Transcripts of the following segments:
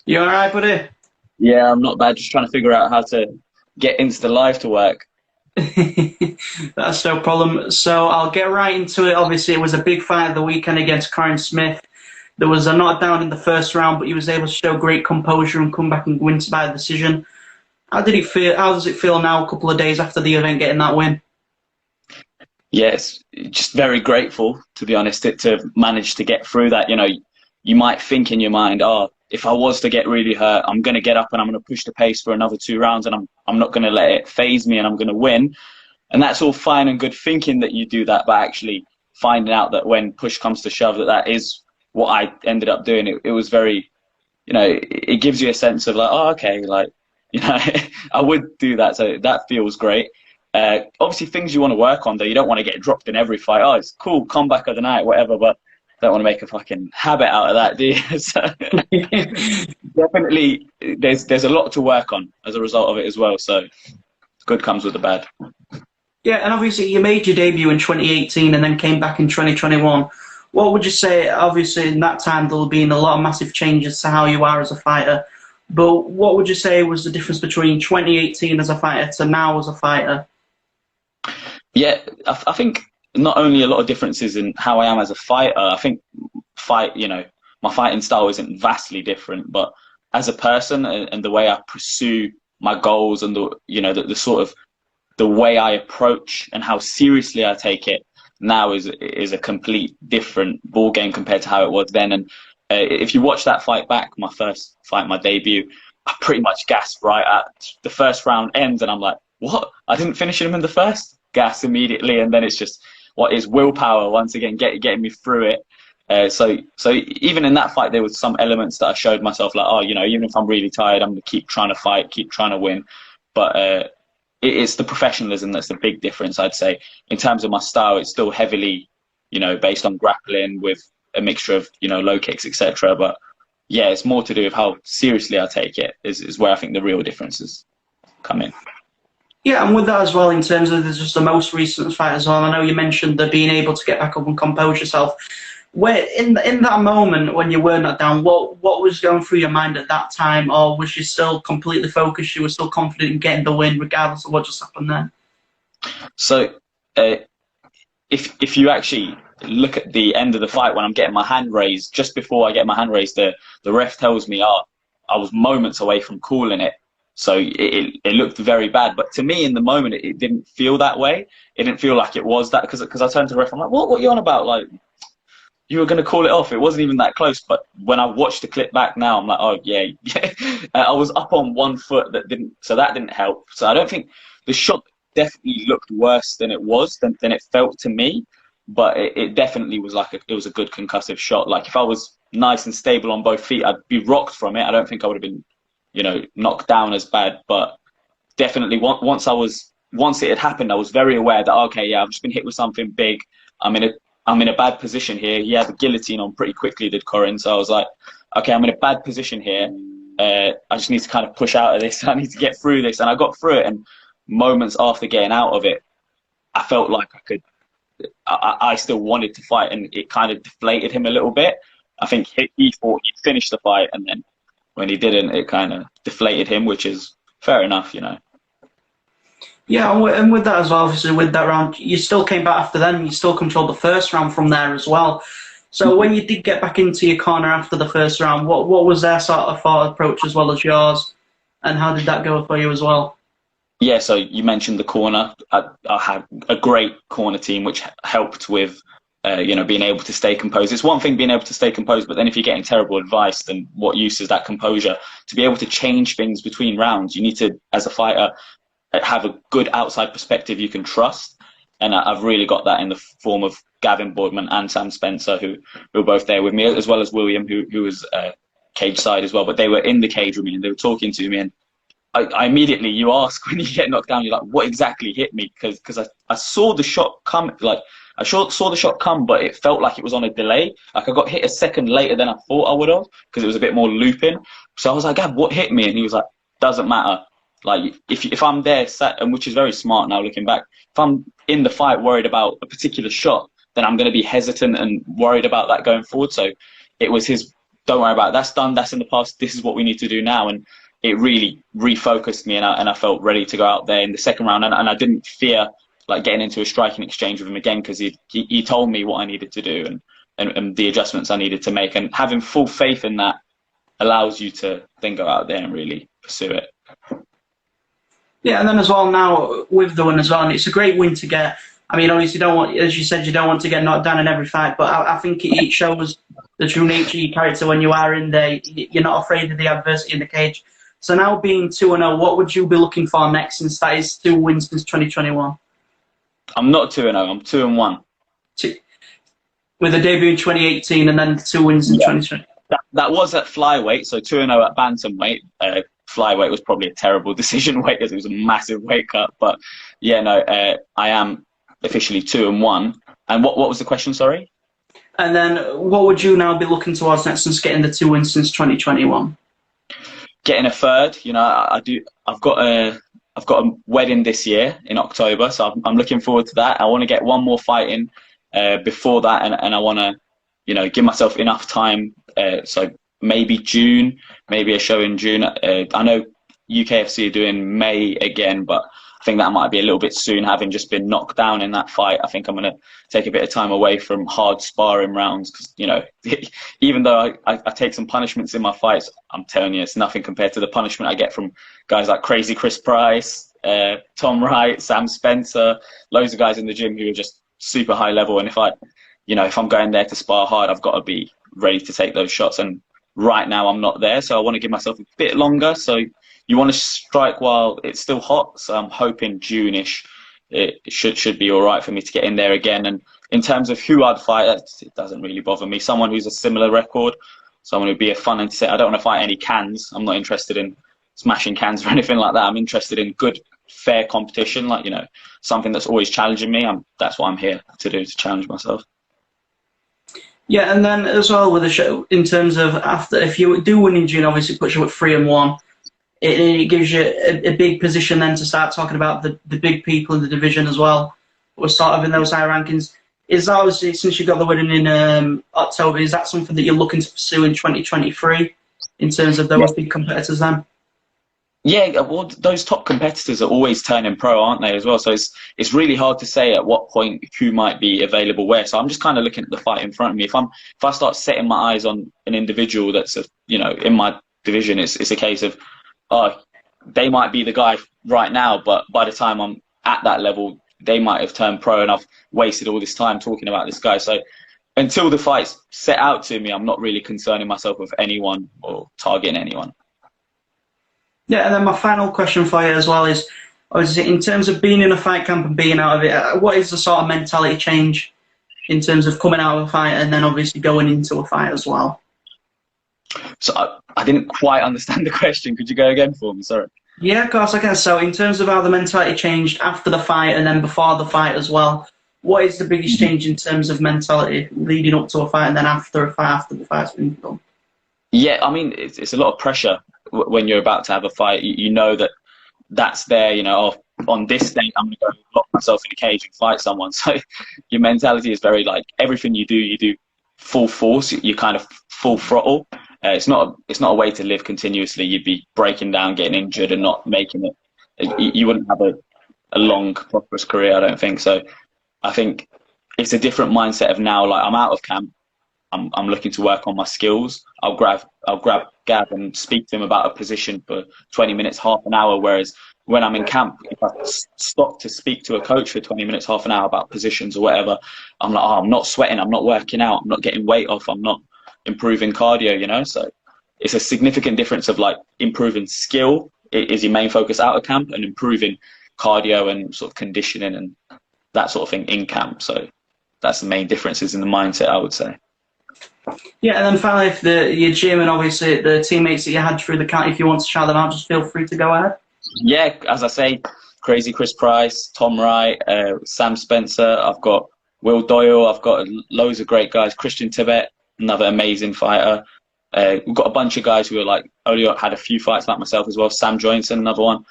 You all right, buddy? Yeah, I'm not bad. Just trying to figure out how to get Insta Live to work. That's no problem. So I'll get right into it. Obviously, it was a big fight of the weekend against Karen Smith. There was a knockdown in the first round, but he was able to show great composure and come back and win by decision. How did he feel? How does it feel now, a couple of days after the event, getting that win? Yes, just very grateful, to be honest, to manage to get through that. You might think in your mind, oh, if I was to get really hurt, I'm going to get up and I'm going to push the pace for another 2 rounds, and I'm not going to let it phase me, and I'm going to win. And that's all fine and good thinking that you do that, but actually finding out that when push comes to shove, that is what I ended up doing. It was very, it gives you a sense of like, oh, okay, like, I would do that. So that feels great. Obviously, things you want to work on, though. You don't want to get dropped in every fight. Oh, it's cool, comeback of the night, whatever, but don't want to make a fucking habit out of that, do you? So definitely, there's a lot to work on as a result of it as well. So good comes with the bad. Yeah, and obviously you made your debut in 2018 and then came back in 2021. What would you say? Obviously, in that time there'll been a lot of massive changes to how you are as a fighter. But what would you say was the difference between 2018 as a fighter to now as a fighter? Yeah, I think not only a lot of differences in how I am as a fighter. I think my fighting style isn't vastly different, but as a person and the way I pursue my goals and the sort of the way I approach and how seriously I take it now is a complete different ball game compared to how it was then. And if you watch that fight back, my first fight, my debut, I pretty much gasped right at the first round ends, and I'm like, what? I didn't finish him in the first? Gas immediately, and then it's just what is willpower once again getting me through it. So even in that fight, there was some elements that I showed myself like, oh, even if I'm really tired, I'm gonna keep trying to fight, keep trying to win. But it's the professionalism that's the big difference, I'd say. In terms of my style, it's still heavily, based on grappling with a mixture of, low kicks, etc. But yeah, it's more to do with how seriously I take it is where I think the real differences come in. Yeah, and with that as well, in terms of just the most recent fight as well, I know you mentioned the being able to get back up and compose yourself. Where in that moment when you were knocked down, what was going through your mind at that time, or was you still completely focused? You were still confident in getting the win, regardless of what just happened there. So if you actually look at the end of the fight when I'm getting my hand raised, just before I get my hand raised, the ref tells me, oh, I was moments away from calling it. So it looked very bad, but to me in the moment it didn't feel that way. It didn't feel like it was that, because I turned to the ref. I'm like, what are you on about? Like, you were going to call it off. It wasn't even that close. But when I watched the clip back now, I'm like, oh yeah. I was up on 1 foot, that didn't help. So I don't think the shot definitely looked worse than it was than it felt to me. But it definitely was like it was a good concussive shot. Like if I was nice and stable on both feet, I'd be rocked from it. I don't think I would have been knocked down as bad, but definitely once it had happened, I was very aware that, okay, yeah, I've just been hit with something big. I'm in a bad position here. He had the guillotine on pretty quickly, did Corin. So I was like, okay, I'm in a bad position here. I just need to kind of push out of this. I need to get through this. And I got through it. And moments after getting out of it, I felt like I still wanted to fight, and it kind of deflated him a little bit. I think he thought he'd finish the fight, and then when he didn't, it kind of deflated him, which is fair enough, Yeah, and with that as well, obviously with that round, you still came back after then. You still controlled the first round from there as well. So when you did get back into your corner after the first round, what was their sort of thought approach as well as yours, and how did that go for you as well? Yeah, so you mentioned the corner. I had a great corner team, which helped with being able to stay composed. It's one thing being able to stay composed, but then if you're getting terrible advice, then what use is that composure? To be able to change things between rounds, you need to, as a fighter, have a good outside perspective you can trust. And I've really got that in the form of Gavin Boardman and Sam Spencer, who were both there with me, as well as William, who was cage side as well. But they were in the cage with me and they were talking to me. And I immediately, you ask when you get knocked down, you're like, what exactly hit me? Because I saw the shot come, I saw the shot come, but it felt like it was on a delay. Like I got hit a second later than I thought I would have, because it was a bit more looping. So I was like, Gav, what hit me? And he was like, doesn't matter. Like if I'm there sat, and which is very smart now looking back, if I'm in the fight worried about a particular shot, then I'm going to be hesitant and worried about that going forward. So it was his don't worry about it. That's done. That's in the past. This is what we need to do now. And it really refocused me, and I felt ready to go out there in the second round. And I didn't fear like getting into a striking exchange with him again, because he told me what I needed to do and the adjustments I needed to make. And having full faith in that allows you to then go out there and really pursue it. Yeah, and then as well now with the win as well, and it's a great win to get. I mean, obviously, you don't want, as you said, you don't want to get knocked down in every fight, but I think it shows the true nature of your character when you are in there. You're not afraid of the adversity in the cage. So now being 2-0, what would you be looking for next, since that is 2 wins since 2021? I'm not 2-0. I'm 2-1. With a debut in 2018 and then 2 wins in 2020. That was at flyweight, so 2-0 at bantamweight. Flyweight was probably a terrible decision weight, because it was a massive weight cut. But yeah, no, I am officially 2-1. And what was the question? Sorry. And then what would you now be looking towards next, since getting the 2 wins since 2021? Getting a third. You know, I've got a wedding this year in October, so I'm looking forward to that. I want to get one more fight in before that, and I want to, you know, give myself enough time. So maybe June, maybe a show in June. I know UKFC are doing May again, but I think that might be a little bit soon, having just been knocked down in that fight. I think I'm going to take a bit of time away from hard sparring rounds, because, you know, even though I take some punishments in my fights, I'm telling you, it's nothing compared to the punishment I get from guys like Crazy Chris Price, Tom Wright, Sam Spencer, loads of guys in the gym who are just super high level. And if I'm going there to spar hard, I've got to be ready to take those shots. And right now I'm not there, so I want to give myself a bit longer. So you want to strike while it's still hot. So I'm hoping June-ish it should be all right for me to get in there again. And in terms of who I'd fight, it doesn't really bother me. Someone who's a similar record, someone who'd be a fun and I don't want to fight any cans. I'm not interested in smashing cans or anything like that. I'm interested in good, fair competition, like, you know, something that's always challenging me. That's what I'm here to do, to challenge myself. Yeah, and then as well with the show, in terms of after, if you do win in June, obviously it puts you at 3-1. It gives you a big position then to start talking about the big people in the division as well. We're sort of in those high rankings. Is that, obviously, since you got the win in October, is that something that you're looking to pursue in 2023 in terms of those big competitors then? Yeah, well, those top competitors are always turning pro, aren't they, as well? So it's really hard to say at what point who might be available where. So I'm just kind of looking at the fight in front of me. If I start setting my eyes on an individual that's in my division, it's a case of, they might be the guy right now, but by the time I'm at that level, they might have turned pro, and I've wasted all this time talking about this guy. So until the fight's set out to me, I'm not really concerning myself with anyone or targeting anyone. Yeah, and then my final question for you as well is, in terms of being in a fight camp and being out of it, what is the sort of mentality change in terms of coming out of a fight and then obviously going into a fight as well? So I didn't quite understand the question. Could you go again for me? Sorry. Yeah, of course I can. So in terms of how the mentality changed after the fight and then before the fight as well, what is the biggest change in terms of mentality leading up to a fight and then after a fight, after the fight's been done? Yeah, I mean, it's a lot of pressure when you're about to have a fight. You know that's there, on this day I'm going to go lock myself in a cage and fight someone. So your mentality is very, like, everything you do full force. You kind of full throttle. It's not a way to live continuously. You'd be breaking down, getting injured, and not making it. You wouldn't have a long, prosperous career, I don't think. So I think it's a different mindset of now. Like, I'm out of camp. I'm looking to work on my skills. I'll grab Gav and speak to him about a position for 20 minutes, half an hour. Whereas when I'm in camp, if I stop to speak to a coach for 20 minutes, half an hour about positions or whatever, I'm like, I'm not sweating. I'm not working out. I'm not getting weight off. I'm not improving cardio, So it's a significant difference of, like, improving skill is your main focus out of camp, and improving cardio and sort of conditioning and that sort of thing in camp. So that's the main differences in the mindset, I would say. Yeah, and then finally, if your gym and obviously the teammates that you had through the camp, if you want to shout them out, just feel free to go ahead. Yeah, as I say, Crazy Chris Price, Tom Wright, Sam Spencer. I've got Will Doyle. I've got loads of great guys. Christian Tibet, another amazing fighter. We've got a bunch of guys who are, like, only had a few fights like myself as well. Sam Joinson, another one.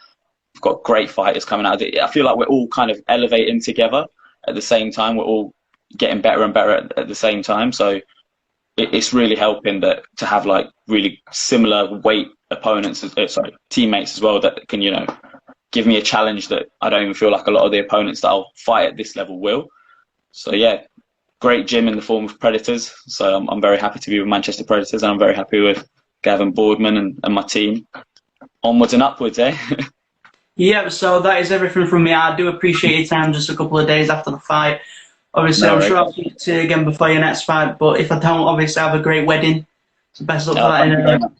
We've got great fighters coming out of it. I feel like we're all kind of elevating together at the same time. We're all getting better and better at the same time. So it's really helping that to have like really similar weight opponents, teammates as well, that can, you know, give me a challenge that I don't even feel like a lot of the opponents that I'll fight at this level will. So yeah, great gym in the form of Predators. So I'm very happy to be with Manchester Predators, and I'm very happy with Gavin Boardman and my team. Onwards and upwards, eh? Yeah, so that is everything from me. I do appreciate your time just a couple of days after the fight. Obviously, No, I'm sure right. I'll speak to you again before your next fight, but if I don't, obviously have a great wedding. So best of luck for that Thank you very in much.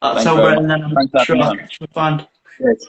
Thank you October, very much. and then I'm Thanks for sure having me I'll on. catch you for fun. Cheers.